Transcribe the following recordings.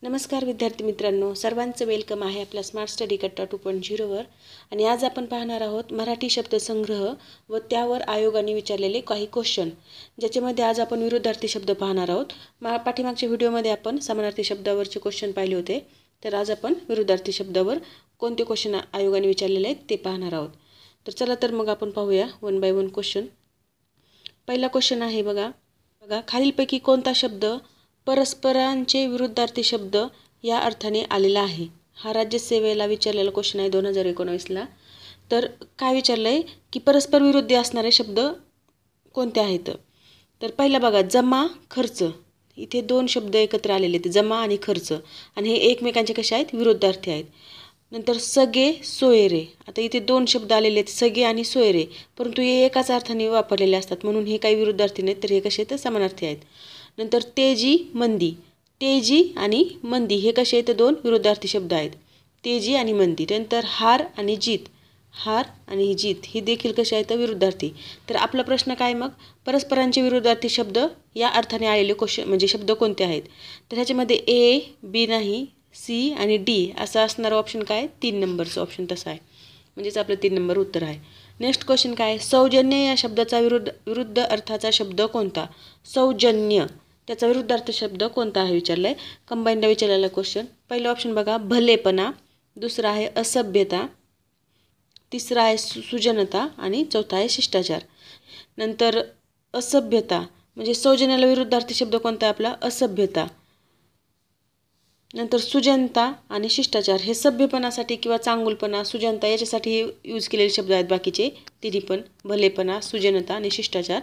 नमस्कार विद्यार्थी मित्रांनो, सर्वांचं वेलकम आहे आपल्या स्मार्ट स्टडी कट्टा 2.0 आणि आज आपण पाहणार आहोत मराठी शब्दसंग्रह व त्यावर आयोगाने विचारलेले काही क्वेश्चन, ज्याच्यामध्ये आज आपण विरुद्धार्थी शब्द पाहणार आहोत. पाठीमागच्या व्हिडिओमध्ये आपण समानार्थी शब्दावरचे क्वेश्चन पाहिले होते, तर आज आपण विरुद्धार्थी शब्दावर कोणते क्वेश्चन आयोगाने विचारलेले आहेत ते पाहणार आहोत. तर चला तर मग आपण पाहूया वन बाय वन क्वेश्चन. पहिला क्वेश्चन आहे बघा, खालीलपैकी कोणता शब्द परस्परांचे विरुद्धार्थी शब्द या अर्थाने आलेला आहे. हा राज्यसेवेला विचारलेला क्वेश्चन आहे 2019ला. तर काय विचारलं आहे की परस्पर विरुद्ध असणारे शब्द कोणते आहेत. तर पहिला बघा, जमा खर्च. इथे दोन शब्द एकत्र आलेले आहेत, जमा आणि खर्च, आणि हे एकमेकांचे कसे आहेत, विरुद्धार्थी आहेत. नंतर सगे सोयरे. आता इथे दोन शब्द आलेले आहेत, सगे आणि सोयरे, परंतु हे एकाच अर्थाने वापरलेले असतात, म्हणून हे काही विरुद्धार्थी नाहीत, तर हे कसे आहेत, समानार्थी आहेत. नंतर तेजी मंदी. तेजी आणि मंदी हे कसे आहेत, दोन विरुद्धार्थी शब्द आहेत, तेजी आणि मंदी. नंतर हार आणि जीत. हार आणि जीत ही देखील कसे आहेत, विरुद्धार्थी. तर आपला प्रश्न काय मग, परस्परांचे विरुद्धार्थी शब्द या अर्थाने आलेले क्वेश्चन म्हणजे शब्द कोणते आहेत. तर ह्याच्यामध्ये ए, बी नाही, सी आणि डी असं असणारं ऑप्शन काय, 3 नंबरचं ऑप्शन तसं आहे, म्हणजेच आपलं 3 नंबर उत्तर आहे. नेक्स्ट क्वेश्चन काय, सौजन्य या शब्दाचा विरुद्ध अर्थाचा शब्द कोणता. सौजन्य त्याचा विरुद्धार्थ शब्द कोणता आहे विचारलं आहे, कंबाईनला विचारलेला क्वेश्चन. पहिलं ऑप्शन बघा, भलेपणा. दुसरा आहे असभ्यता. तिसरा आहे सुजनता आणि चौथा आहे शिष्टाचार. नंतर असभ्यता म्हणजे सौजन्याला विरुद्धार्थी शब्द कोणता आहे आपला, असभ्यता. नंतर सुजनता आणि शिष्टाचार हे सभ्यपणासाठी किंवा चांगुलपणा, सुजनता याच्यासाठी यूज केलेले शब्द आहेत. बाकीचे तिन्ही पण, भलेपणा, सुजनता आणि शिष्टाचार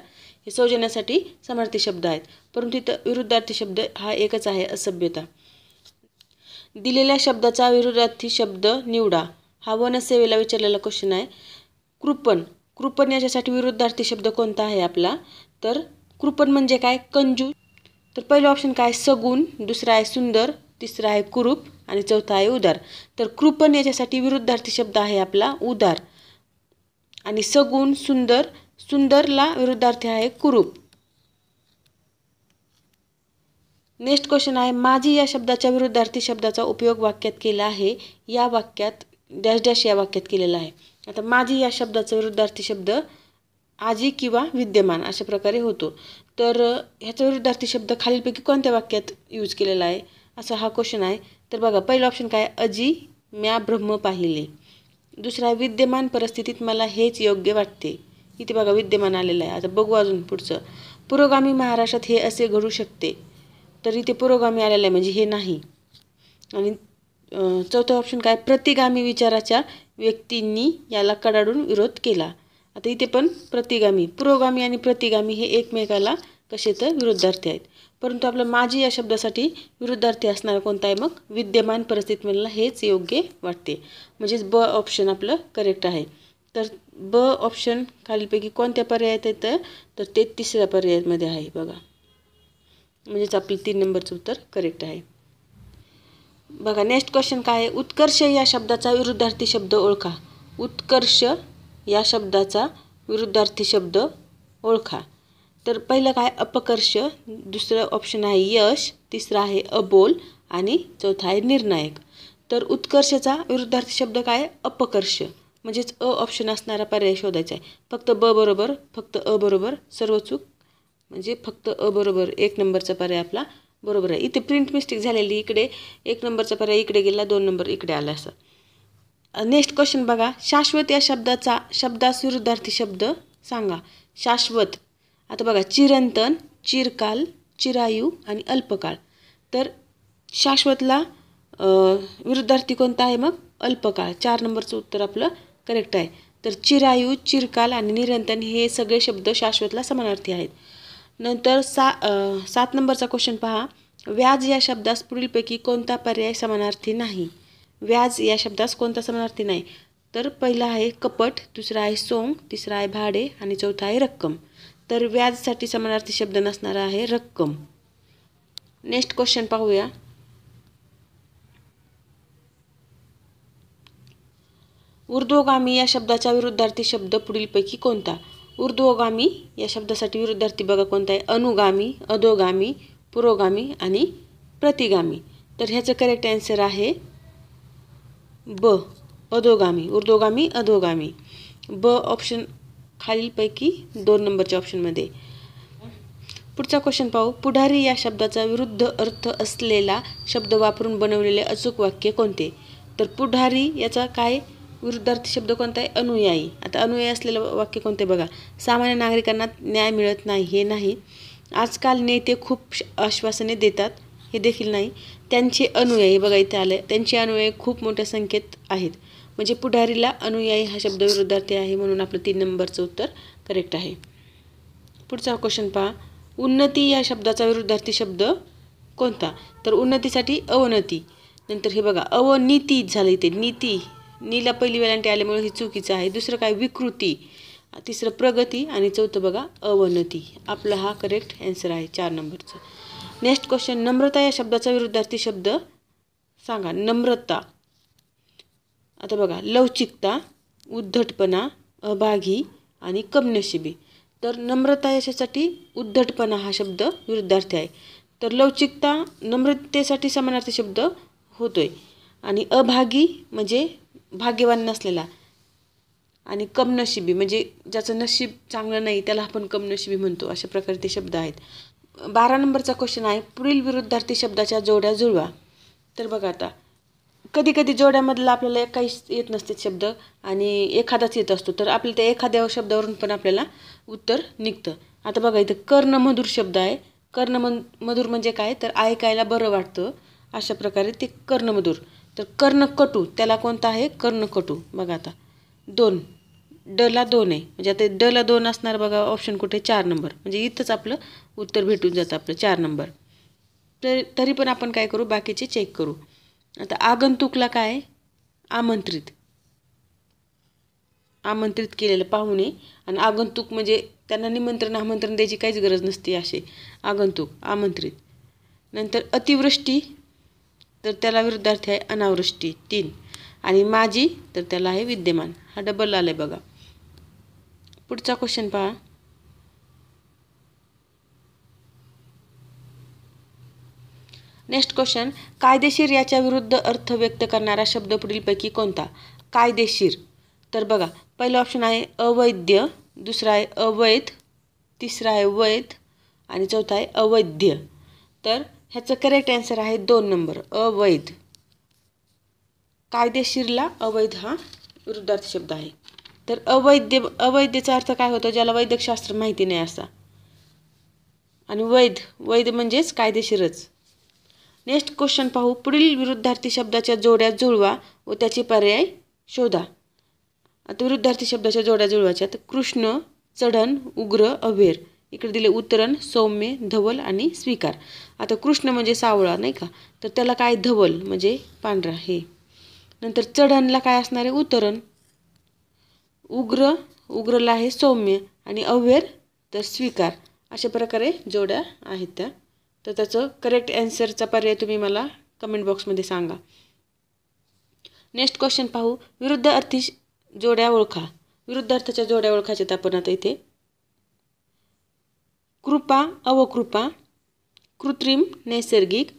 हे सौजन्यासाठी समानार्थी शब्द आहेत, परंतु इथं विरुद्धार्थी शब्द हा एकच आहे, असभ्यता. दिलेल्या शब्दाचा विरुद्धार्थी शब्द निवडा. हा वनसेवेला विचारलेला क्वेश्चन आहे. कृपण. कृपण याच्यासाठी विरुद्धार्थी शब्द कोणता आहे आपला, तर कृपण म्हणजे काय, कंजूस. तर पहिलं ऑप्शन काय, सगुण. दुसरा आहे सुंदर. तिसरा आहे कुरूप आणि चौथा आहे उदार. तर कृपण याच्यासाठी विरुद्धार्थी शब्द आहे आपला उदार, आणि सगुण, सुंदर, सुंदरला विरुद्धार्थी आहे कुरूप. नेक्स्ट क्वेश्चन आहे, माझी या शब्दाच्या विरुद्धार्थी शब्दाचा उपयोग वाक्यात केला आहे. या वाक्यात डॅश डॅश या वाक्यात केलेला आहे. आता माझी या शब्दाचा विरुद्धार्थी शब्द आजी किंवा विद्यमान अशा प्रकारे होतो. तर ह्याचा विरुद्धार्थी शब्द खालीलपैकी कोणत्या वाक्यात यूज केलेला आहे असा हा क्वेश्चन आहे. तर बघा, पहिलं ऑप्शन काय, अजी म्या ब्रह्म पाहिले. दुसरा आहे, विद्यमान परिस्थितीत मला हेच योग्य वाटते. इथे बघा विद्यमान आलेलं आहे. आता बघू अजून पुढचं, पुरोगामी महाराष्ट्रात हे असे घडू शकते. तर इथे पुरोगामी आलेलं आहे म्हणजे हे नाही. आणि चौथा ऑप्शन काय, प्रतिगामी विचाराच्या व्यक्तींनी याला कडाडून विरोध केला. आता इथे पण प्रतिगामी, पुरोगामी आणि प्रतिगामी हे एकमेकाला कसे तर विरुद्धार्थी आहेत, परंतु आपलं माझी या शब्दासाठी विरुद्धार्थी असणारा कोणता आहे मग, विद्यमान परिस्थितीत मला हेच योग्य वाटते, म्हणजेच ब ऑप्शन आपलं करेक्ट आहे. तर ब ऑप्शन खालीलपैकी कोणत्या पर्यायात येतं, तर ते तिसऱ्या पर्यायामध्ये आहे बघा, म्हणजेच आपलं 3 नंबरचं उत्तर करेक्ट आहे. बघा नेक्स्ट क्वेश्चन काय आहे, उत्कर्ष या शब्दाचा विरुद्धार्थी शब्द ओळखा. उत्कर्ष या शब्दाचा विरुद्धार्थी शब्द ओळखा. तर पहिलं काय, अपकर्ष. दुसरं ऑप्शन आहे यश. तिसरा आहे अबोल आणि चौथा आहे निर्णायक. तर उत्कर्षाचा विरुद्धार्थी शब्द काय, अपकर्ष, म्हणजेच अ ऑप्शन असणारा पर्याय शोधायचा आहे. फक्त ब बरोबर, फक्त अ बरोबर, सर्व चूक, म्हणजे फक्त अ बरोबर 1 नंबरचा पर्याय आपला बरोबर आहे. इथे प्रिंट मिस्टेक झालेली, इकडे 1 नंबरचा पर्याय इकडे गेला, 2 नंबर इकडे आला असं. नेक्स्ट क्वेश्चन बघा, शाश्वत या शब्दास विरुद्धार्थी शब्द सांगा. शाश्वत. आता बघा, चिरंतन, चिरकाल, चिरायू आणि अल्पकाळ. तर शाश्वतला विरुद्धार्थी कोणता आहे मग, अल्पकाळ. 4 नंबरचं उत्तर आपलं करेक्ट आहे. तर चिरायू, चिरकाल आणि निरंतन हे सगळे शब्द शाश्वतला समानार्थी आहेत. नंतर 7 नंबरचा क्वेश्चन पहा, व्याज या शब्दास पुढीलपैकी कोणता पर्याय समानार्थी नाही. व्याज या शब्दास कोणता समानार्थी नाही, तर पहिला आहे कपट. दुसरा आहे सोंग. तिसरा आहे भाडे आणि चौथा आहे रक्कम. तर व्याजसाठी समानार्थी शब्द नसणारा आहे रक्कम. नेक्स्ट क्वेश्चन पाहूया, ऊर्ध्वगामी या शब्दाचा विरुद्धार्थी शब्द पुढीलपैकी कोणता. ऊर्ध्वगामी या शब्दासाठी विरुद्धार्थी बघा कोणता आहे, अनुगामी, अधोगामी, पुरोगामी आणि प्रतिगामी. तर ह्याचं करेक्ट आन्सर आहे ब, अधोगामी, ऊर्ध्वगामी, अधोगामी. ब ऑप्शन खालीलपैकी 2 नंबरच्या ऑप्शनमध्ये. पुढचा क्वेश्चन पाहू. पुढारी या शब्दाचा विरुद्ध अर्थ असलेला शब्द वापरून बनवलेले अचूक वाक्य कोणते? तर पुढारी याचा काय विरुद्धार्थी शब्द कोणता आहे? अनुयायी. आता अनुयायी असलेलं वाक्य कोणते बघा. सामान्य नागरिकांना न्याय मिळत नाही हे नाही. आजकाल नेते खूप आश्वासने देतात हे देखील नाही. त्यांचे अनुयायी बघा इथे आले, त्यांचे अनुयायी खूप मोठ्या संख्येत आहेत. म्हणजे पुढारीला अनुयायी हा शब्द विरुद्धार्थी आहे, म्हणून आपलं 3 नंबरचं उत्तर करेक्ट आहे. पुढचा क्वेश्चन पहा. उन्नती या शब्दाचा विरुद्धार्थी शब्द कोणता? तर उन्नतीसाठी अवनती. नंतर हे बघा अवनीती झालं इथे, नीती, नीला पहिली वेलांटी आल्यामुळे हे चुकीचं आहे. दुसरं काय विकृती, तिसरं प्रगती आणि चौथं बघा अवनती. आपला हा करेक्ट आन्सर आहे 4 नंबरचं. Next question. नम्रता या शब्दाचा विरुद्धार्थी शब्द सांगा. नम्रता. आता बघा लवचिकता, उद्धटपणा, अभागी आणि कमनशिबी. तर नम्रता याच्यासाठी उद्धटपणा हा शब्द विरुद्धार्थी आहे. तर लवचिकता नम्रतेसाठी समानार्थी शब्द होतोय. आणि अभागी म्हणजे भाग्यवान नसलेला, आणि कमनशिबी म्हणजे ज्याचं नशीब चांगलं नाही त्याला आपण कमनशिबी म्हणतो. अशा प्रकारे ते शब्द आहेत. 12 नंबरचा क्वेश्चन आहे. पुढील विरुद्धार्थी शब्दाच्या जोड्या जुळवा. तर बघा आता कधी कधी जोड्यामधला आपल्याला काहीच येत नसते शब्द आणि एखादाच येत असतो, तर आपल्याला त्या एखाद्या शब्दावरून पण आपल्याला उत्तर निघतं. आता बघा इथं कर्णमधुर शब्द आहे. कर्णमधुर म्हणजे काय? तर ऐकायला बरं वाटतं, अशा प्रकारे ते कर्णमधुर. तर कर्णकटू त्याला कोणता आहे? कर्णकटू. बघा आता 2, डला 2 आहे, म्हणजे आता डला 2 असणार बघा ऑप्शन कुठे? 4 नंबर. म्हणजे इथंच आपलं उत्तर भेटून जातं आपलं 4 नंबर. तर तरी पण आपण काय करू, बाकीचे चेक करू. आता आगंतुकला काय? आमंत्रित, आमंत्रित केलेलं पाहुणे. आणि आगंतुक म्हणजे त्यांना निमंत्रण आमंत्रण द्यायची काहीच गरज नसते, असे आगंतुक, आमंत्रित. नंतर अतिवृष्टी, तर त्याला विरुद्धार्थी आहे अनावृष्टी 3. आणि माझी, तर त्याला आहे विद्यमान. हा डबल आलाय बघा. पुढचा क्वेश्चन पहा. Next question. कायदेशीर याच्या विरुद्ध अर्थ व्यक्त करणारा शब्द पुढीलपैकी कोणता? कायदेशीर. तर बघा पहिला ऑप्शन आहे अवैध, दुसरा आहे अवैध, तिसरा आहे वैध आणि चौथा आहे अवैध. तर ह्याचं करेक्ट आन्सर आहे 2 नंबर अवैध. कायदेशीरला अवैध हा विरुद्धार्थी शब्द आहे. तर अवैधचा अर्थ काय होतो? ज्याला वैद्यकशास्त्र माहिती नाही असा. आणि वैध म्हणजेच कायदेशीरच. नेक्स्ट क्वेश्चन पाहू. पुढील विरुद्धार्थी शब्दाच्या जोड्या जुळवा व त्याचे पर्याय शोधा. आता विरुद्धार्थी शब्दाच्या जोड्या जुळवायच्या. तर कृष्ण, चढण, उग्र, अभेर. इकडे दिले उतरण, सौम्य, धवल आणि स्वीकार. आता कृष्ण म्हणजे सावळा नाही का, तर त्याला काय? धवल म्हणजे पांढरा हे. नंतर चढणला काय असणार आहे? उतरण. उग्रला आहे सौम्य आणि अभेर तर स्वीकार. अशा प्रकारे जोड्या आहेत त्या. तर त्याचं करेक्ट आन्सरचा पर्याय तुम्ही मला कमेंट बॉक्समध्ये सांगा. नेक्स्ट क्वेश्चन पाहू. विरुद्ध अर्थी जोड्या ओळखा. विरुद्ध अर्थाच्या जोड्या ओळखायच्यात आपण आता इथे. कृपा, अवकृपा, कृत्रिम, नैसर्गिक,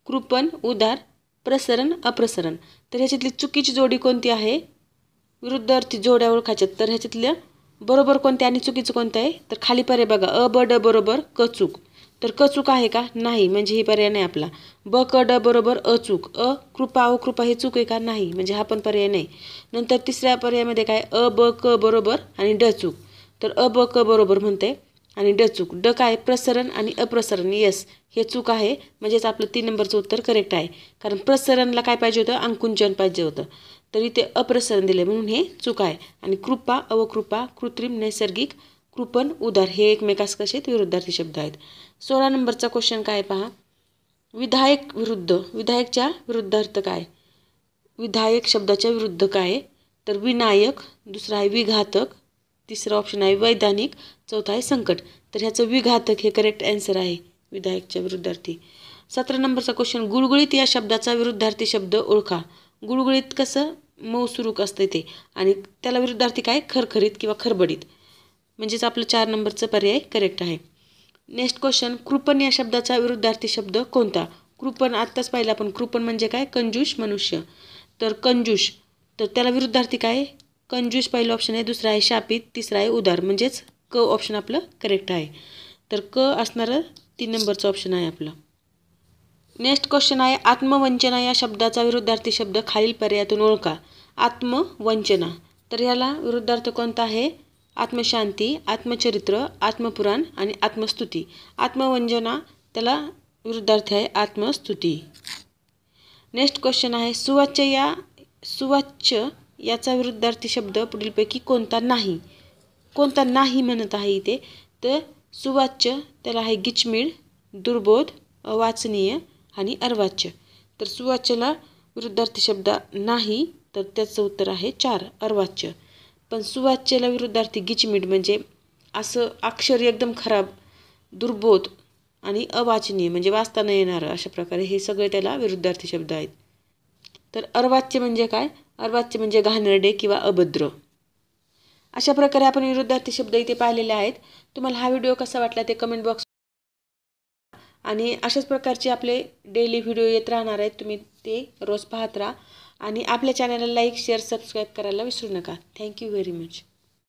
कृपण, उदार, प्रसरण, अप्रसरण. तर ह्याच्यातली चुकीची जोडी कोणती आहे? विरुद्ध अर्थी जोड्या ओळखायच्यात. तर ह्याच्यातल्या बरोबर कोणत्या आणि चुकीचं कोणतं आहे? तर खाली पर्याय बघा अ ब ड बरोबर क चूक. तर क चूक आहे का? नाही, म्हणजे ही पर्याय नाही आपला. ब क ड बरोबर अचूक. कृपा अवकृपा हे चूक आहे का? नाही, म्हणजे हा पण पर्याय नाही. नंतर तिसऱ्या पर्यायामध्ये काय? अ ब क बरोबर आणि ड चूक. तर अ ब क बरोबर म्हणते आणि ड चूक. ड काय? प्रसरण आणि अप्रसरण. येस, हे चूक आहे, म्हणजेच आपलं 3 नंबरचं उत्तर करेक्ट आहे. कारण प्रसरणला काय पाहिजे होतं? अंकुंचन पाहिजे होतं, तर इथे अप्रसरण दिले म्हणून हे चूक आहे. आणि कृपा, अवकृपा, कृत्रिम, नैसर्गिक, कृपण, उदार हे एकमेकास कसे विरुद्धार्थी शब्द आहेत. 16 नंबरचा क्वेश्चन काय पहा. विधायक विरुद्ध, विधायकच्या विरुद्ध अर्थ काय? विधायक शब्दाच्या विरुद्ध काय? तर विनायक, दुसरा आहे विघातक, तिसरा ऑप्शन आहे वैधानिक, चौथा आहे संकट. तर ह्याचं विघातक हे करेक्ट आन्सर आहे विधायकच्या विरुद्धार्थी. 17 नंबरचा क्वेश्चन. गुळगुळीत या शब्दाचा विरुद्धार्थी शब्द ओळखा. गुळगुळीत कसं? मौसुरूक असतं ते, आणि त्याला विरुद्धार्थी काय? खरखरीत किंवा खरबडीत. म्हणजेच आपलं 4 नंबरचं पर्याय करेक्ट आहे. Next question. कृपण या शब्दाचा विरुद्धार्थी शब्द कोणता? कृपण आत्ताच पाहिलं आपण. कृपण म्हणजे काय? कंजूष मनुष्य. तर कंजूष, तर त्याला विरुद्धार्थी काय? कंजूष पहिलं ऑप्शन आहे, दुसरा आहे शापित, तिसरा आहे उदार. म्हणजेच क ऑप्शन आपलं करेक्ट आहे. तर क असणारं 3 नंबरचं ऑप्शन आहे आपलं. नेक्स्ट क्वेश्चन आहे, आत्मवंचना या शब्दाचा विरुद्धार्थी शब्द खालील पर्यायातून ओळखा. आत्मवंचना, तर याला विरुद्धार्थ कोणता आहे? आत्मशांती, आत्मचरित्र, आत्मपुराण आणि आत्मस्तुती. आत्मवंचना त्याला विरुद्धार्थी आहे आत्मस्तुती. नेक्स्ट क्वेश्चन आहे, सुवाच्य याचा विरुद्धार्थी शब्द पुढीलपैकी कोणता नाही? कोणता नाही म्हणत आहे इथे? तर सुवाच्य त्याला आहे गिचमीड, दुर्बोध, अवाचनीय आणि अर्वाच्य. तर सुवाच्यला विरुद्धार्थी शब्द नाही, तर त्याचं उत्तर आहे 4 अर्वाच्य. पण सुवाच्यला विरुद्धार्थी गिचमीड म्हणजे असं अक्षर एकदम खराब, दुर्बोध आणि अवाचनीय म्हणजे वाचता न येणारं, अशा प्रकारे हे सगळे त्याला विरुद्धार्थी शब्द आहेत. तर अर्वाच्य म्हणजे काय? अर्वाच्य म्हणजे घाणेरडे किंवा अभद्र. अशा प्रकारे आपण विरुद्धार्थी शब्द इथे पाहिलेले आहेत. तुम्हाला हा व्हिडिओ कसा वाटला ते कमेंट बॉक्स आणि अशाच प्रकारचे आपले डेली व्हिडिओ येत राहणार आहेत. तुम्ही ते रोज पाहत राहा आणि आपल्या चॅनलला लाईक, शेअर, सबस्क्राईब करायला विसरू नका. Thank you very much.